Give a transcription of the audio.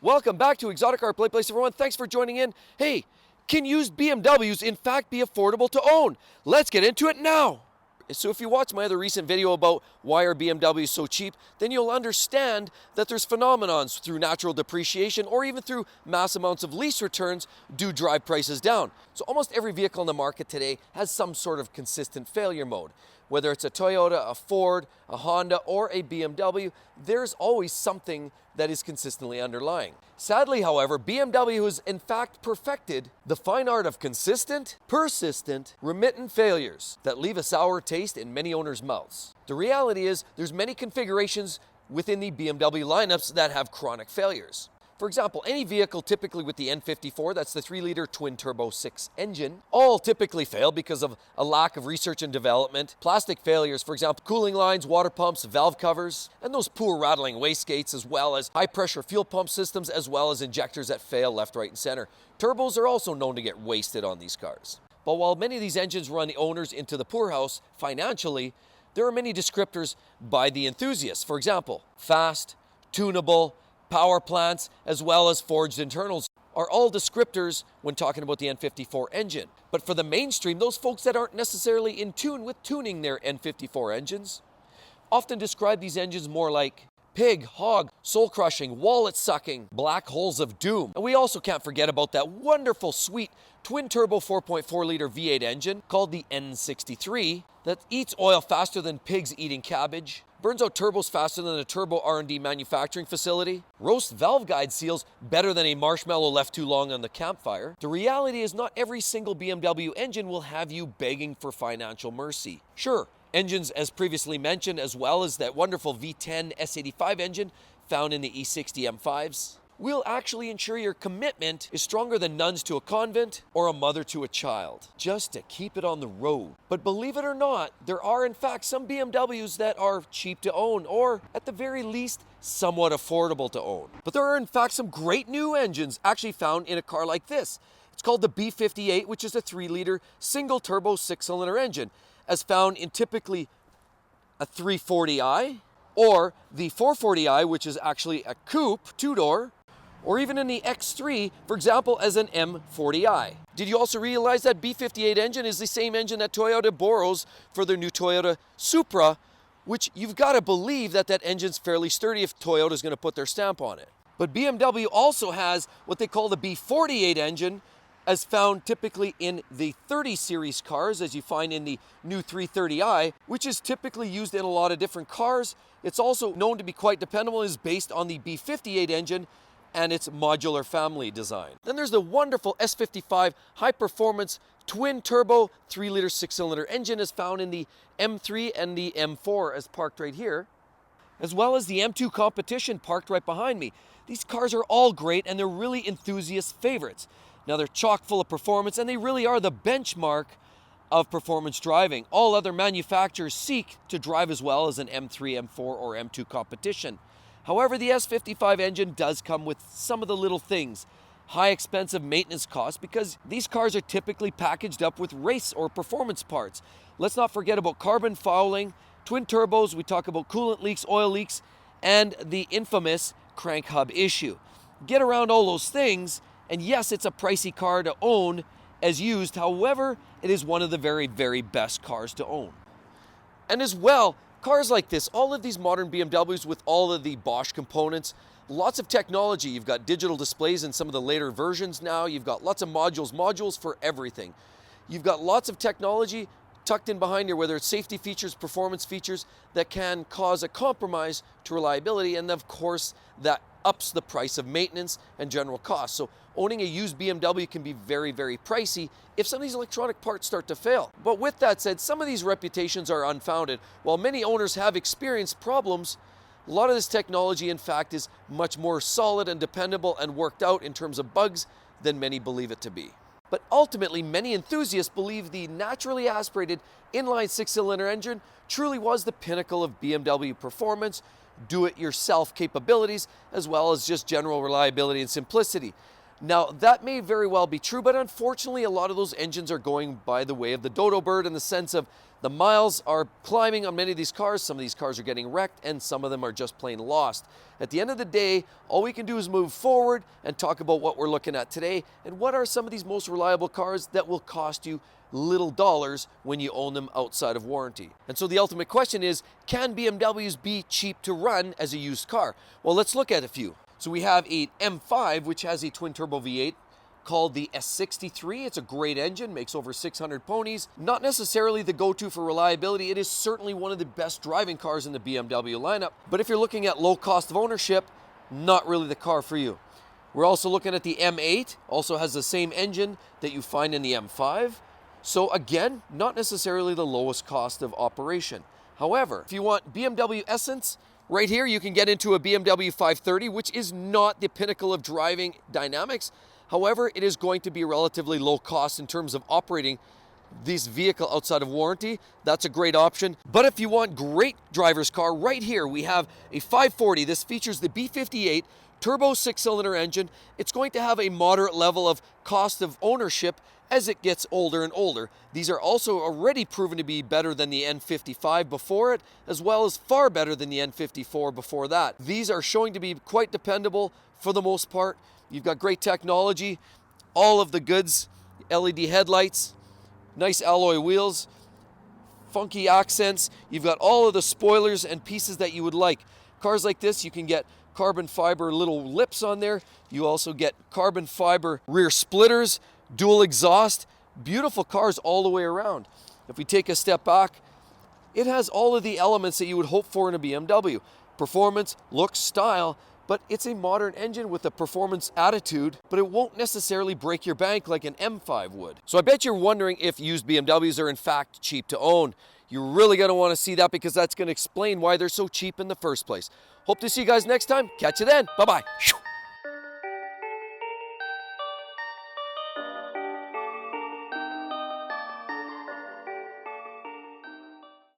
Welcome back to Exotic Car Play Place, everyone. Thanks for joining in. Hey, can used BMWs in fact be affordable to own? Let's get into it now. So if you watch my other recent video about why are BMWs so cheap, then you'll understand that there's phenomenons through natural depreciation or even through mass amounts of lease returns do drive prices down. So almost every vehicle in the market today has some sort of consistent failure mode. Whether it's a Toyota, a Ford, a Honda, or a BMW, there's always something that is consistently underlying. Sadly, however, BMW has in fact perfected the fine art of consistent, persistent, remittent failures that leave a sour taste in many owners' mouths. The reality is there's many configurations within the BMW lineups that have chronic failures. For example, any vehicle typically with the N54, that's the 3-liter twin-turbo 6 engine, all typically fail because of a lack of research and development, plastic failures, for example, cooling lines, water pumps, valve covers, and those poor rattling wastegates, as well as high-pressure fuel pump systems, as well as injectors that fail left, right, and center. Turbos are also known to get wasted on these cars. But while many of these engines run the owners into the poorhouse financially, there are many descriptors by the enthusiasts. For example, fast, tunable, power plants, as well as forged internals are all descriptors when talking about the N54 engine. But for the mainstream, those folks that aren't necessarily in tune with tuning their N54 engines often describe these engines more like pig, hog, soul-crushing, wallet-sucking, black holes of doom. And we also can't forget about that wonderful, sweet, twin-turbo 4.4-liter V8 engine called the N63 that eats oil faster than pigs eating cabbage, burns out turbos faster than a turbo R&D manufacturing facility, roasts valve guide seals better than a marshmallow left too long on the campfire. The reality is not every single BMW engine will have you begging for financial mercy. Sure, engines as previously mentioned, as well as that wonderful V10 S85 engine found in the E60 M5s, will actually ensure your commitment is stronger than nuns to a convent or a mother to a child, just to keep it on the road. But believe it or not, there are in fact some BMWs that are cheap to own, or at the very least, somewhat affordable to own. But there are in fact some great new engines actually found in a car like this. It's called the B58, which is a 3-liter single-turbo 6-cylinder engine, as found in typically a 340i, or the 440i, which is actually a coupe, 2-door, or even in the X3, for example, as an M40i. Did you also realize that B58 engine is the same engine that Toyota borrows for their new Toyota Supra, which you've got to believe that that engine's fairly sturdy if Toyota's going to put their stamp on it. But BMW also has what they call the B48 engine, as found typically in the 30 series cars, as you find in the new 330i, which is typically used in a lot of different cars. It's also known to be quite dependable and is based on the B58 engine and its modular family design. Then there's the wonderful S55 high-performance twin-turbo 3-liter 6-cylinder engine as found in the M3 and the M4 as parked right here, as well as the M2 competition parked right behind me. These cars are all great and they're really enthusiast favorites. Now they're chock full of performance and they really are the benchmark of performance driving. All other manufacturers seek to drive as well as an M3, M4, or M2 competition. However, the S55 engine does come with some of the little things. High expensive maintenance costs because these cars are typically packaged up with race or performance parts. Let's not forget about carbon fouling, twin turbos, we talk about coolant leaks, oil leaks, and the infamous crank hub issue. Get around all those things, and yes, it's a pricey car to own as used. However, it is one of the very, very best cars to own. And as well, cars like this, all of these modern BMWs with all of the Bosch components, lots of technology. You've got digital displays in some of the later versions now. You've got lots of modules for everything. You've got lots of technology tucked in behind here, whether it's safety features, performance features that can cause a compromise to reliability. And of course, that ups the price of maintenance and general costs. So owning a used BMW can be very, very pricey if some of these electronic parts start to fail. But with that said, some of these reputations are unfounded. While many owners have experienced problems, a lot of this technology, in fact, is much more solid and dependable and worked out in terms of bugs than many believe it to be. But ultimately, many enthusiasts believe the naturally aspirated inline 6-cylinder engine truly was the pinnacle of BMW performance, do-it-yourself capabilities, as well as just general reliability and simplicity. Now, that may very well be true, but unfortunately, a lot of those engines are going by the way of the dodo bird in the sense of The miles are climbing on many of these cars. Some of these cars are getting wrecked, and some of them are just plain lost. At the end of the day, all we can do is move forward and talk about what we're looking at today and what are some of these most reliable cars that will cost you little dollars when you own them outside of warranty. And so the ultimate question is, can BMWs be cheap to run as a used car? Well, let's look at a few. So we have a M5, which has a twin turbo V8 called the S63. It's a great engine, makes over 600 ponies. Not necessarily the go-to for reliability. It is certainly one of the best driving cars in the BMW lineup. But if you're looking at low cost of ownership, not really the car for you. We're also looking at the M8, also has the same engine that you find in the M5. So again, not necessarily the lowest cost of operation. However, if you want BMW essence, right here you can get into a BMW 530, which is not the pinnacle of driving dynamics. However, it is going to be relatively low cost in terms of operating this vehicle outside of warranty. That's a great option. But if you want great driver's car, right here we have a 540. This features the B58 turbo 6-cylinder engine. It's going to have a moderate level of cost of ownership as it gets older and older. These are also already proven to be better than the N55 before it, as well as far better than the N54 before that. These are showing to be quite dependable for the most part. You've got great technology, all of the goods, LED headlights, nice alloy wheels, funky accents. You've got all of the spoilers and pieces that you would like. Cars like this, you can get carbon fiber little lips on there. You also get carbon fiber rear splitters, dual exhaust, beautiful cars all the way around. If we take a step back, it has all of the elements that you would hope for in a BMW. Performance, looks, style, but it's a modern engine with a performance attitude, but it won't necessarily break your bank like an M5 would. So I bet you're wondering if used BMWs are in fact cheap to own. You're really gonna wanna see that because that's gonna explain why they're so cheap in the first place. Hope to see you guys next time. Catch you then. Bye-bye.